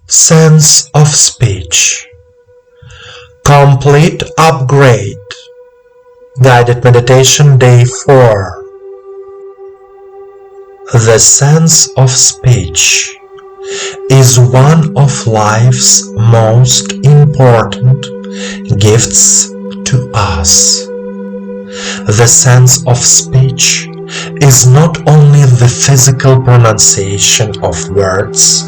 Sense of speech. Complete upgrade. Guided meditation day 4. The sense of speech is one of life's most important gifts to us. The sense of speech is not only the physical pronunciation of words,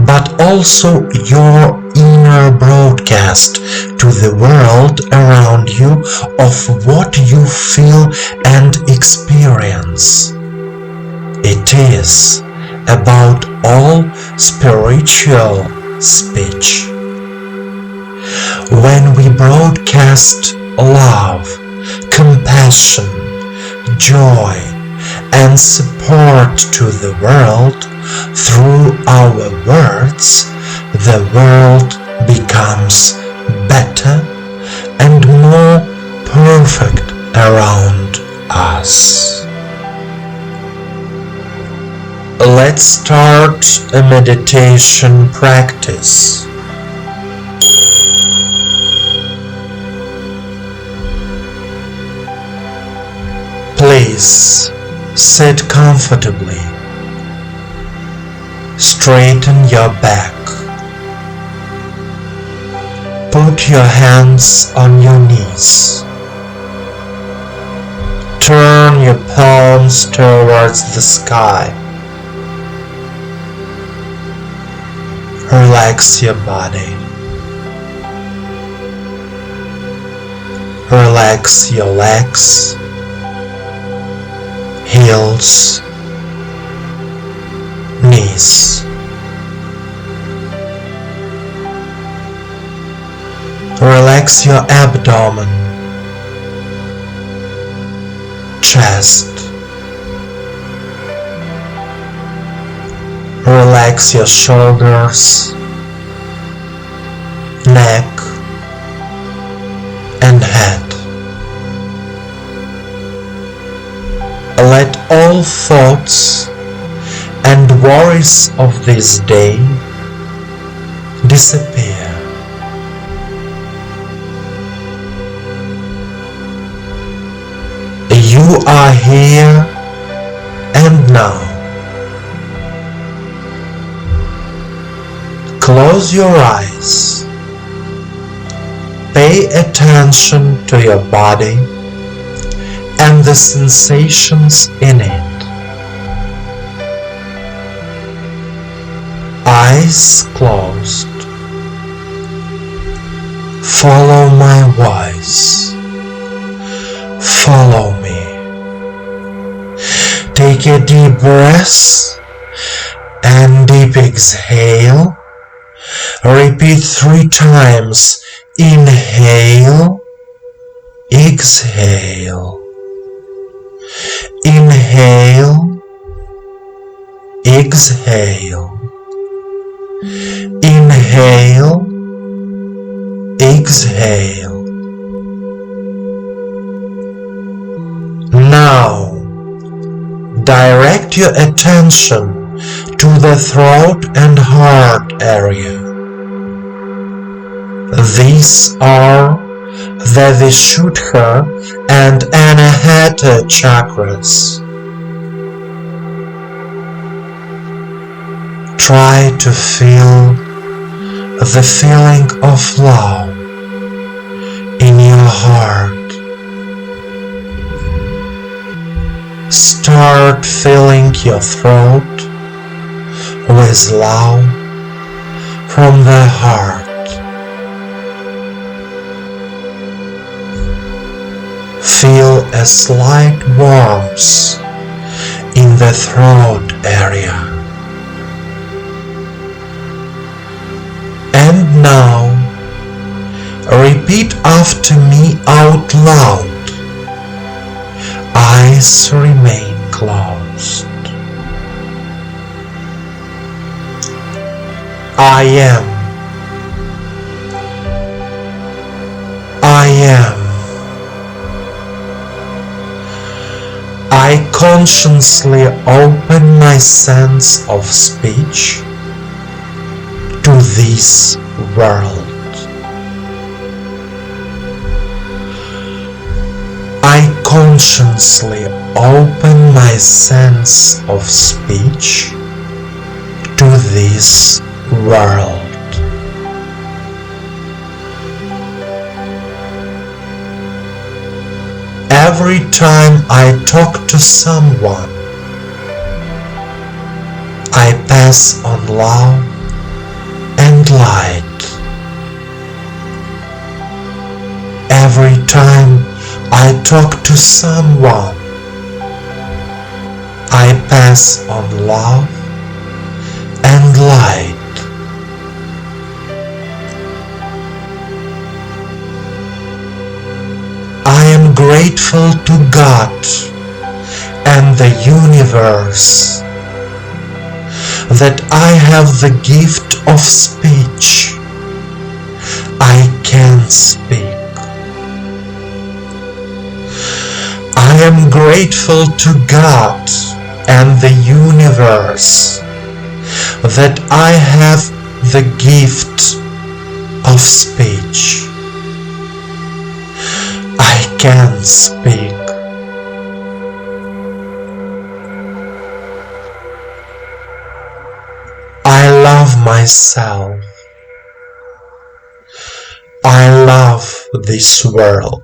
but also your inner broadcast to the world around you of what you feel and experience. It is about all spiritual speech. When we broadcast love, compassion, joy, and support to the world through our words, the world becomes better and more perfect around us. Let's start a meditation practice. Please sit comfortably. Straighten your back. Put your hands on your knees. Turn your palms towards the sky. Relax your body. Relax your legs, heels, knees. Relax your abdomen, chest. Relax your shoulders, neck, and head. Let all thoughts and worries of this day disappear. You are here and now. Close your eyes. Pay attention to your body and the sensations in it. Eyes closed. Follow my voice. Follow me. Take a deep breath and deep exhale. Repeat 3 times. Inhale, exhale. Inhale, exhale. Inhale, exhale. Now, direct your attention to the throat and heart area. These are the Vishuddha and Anahata chakras. Try to feel the feeling of love in your heart. Start filling your throat with love from the heart. Feel a slight warmth in the throat area. And now, repeat after me out loud. Eyes remain closed. I am. I am. I consciously open my sense of speech to this world. I consciously open my sense of speech to this world. Every time I talk to someone, I pass on love and light. Every time I talk to someone, I pass on love and light. I am grateful to God and the universe that I have the gift of speech. I can speak. I am grateful to God and the universe that I have the gift of speech. I can speak. I love myself. I love this world.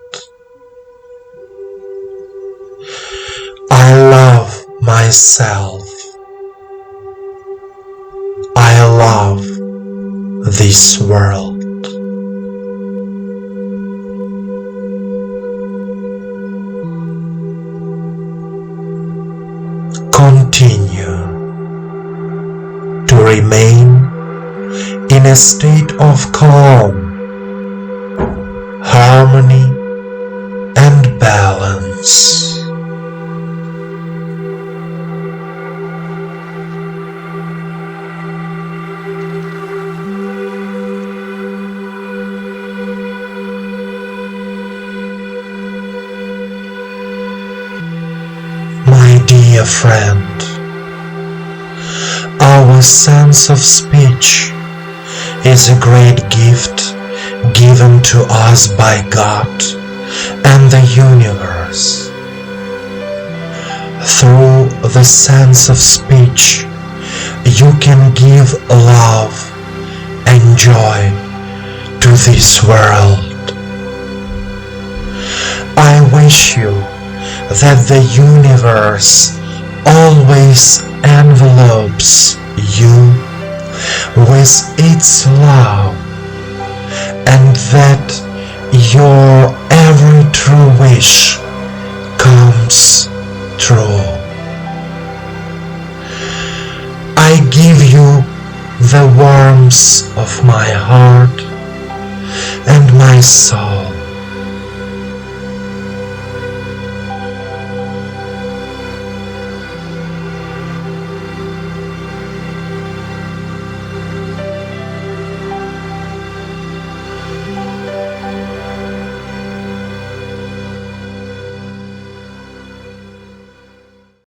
I love myself. I love this world. Continue to remain in a state of calm, harmony, and balance. My dear friend, our sense of speech is a great gift given to us by God and the universe. Through the sense of speech, you can give love and joy to this world. I wish you that the universe always envelopes you with its love, and that your every true wish comes true. I give you the warmth of my heart and my soul.